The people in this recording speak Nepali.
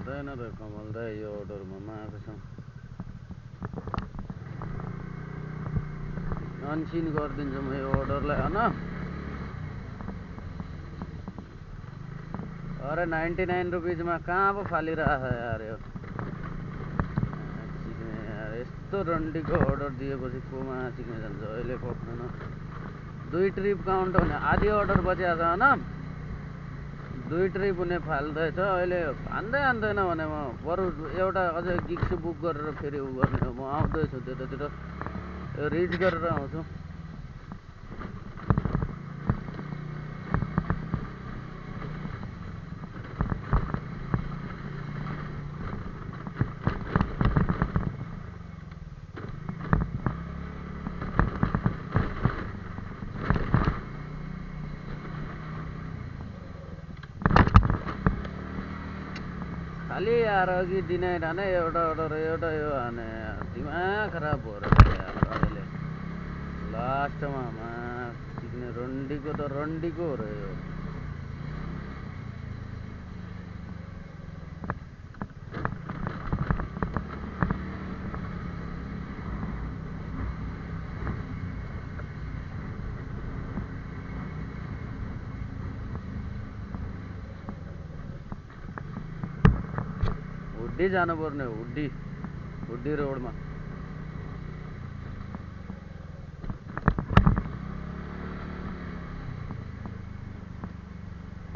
हुँदैन र कमल दाइ यो अर्डरमा मागेको छ अनसिन गरिदिन्छु म यो अर्डरलाई हैन अरे 99 रुपीजमा कहाँ पो फालिरहेछ यार यो यार यस्तो रन्डीको अर्डर दिएपछि कोमा चिक्ने जान्छ अहिले पक्दैन 2 ट्रिप काउन्ट हुने आधी अर्डर बचेको छ हैन 2 ट्रिप हुने फाल्दैछ अहिले हान्दैन भने म बरु एउटा अझै गिग्स बुक गरेर फेरि उ गर्ने हो म आउँदैछु त्यतातिर रिच गरेर आउँछु खाली यार अघि दिने ठाने एउटा अर्डर एउटा यो हाने दिमाग खराब भयो र यार अहिले लास्टमा सिक्ने रन्डीको त रन्डीको हो र यो हुड्डी जानुपर्ने हुड्डी रोडमा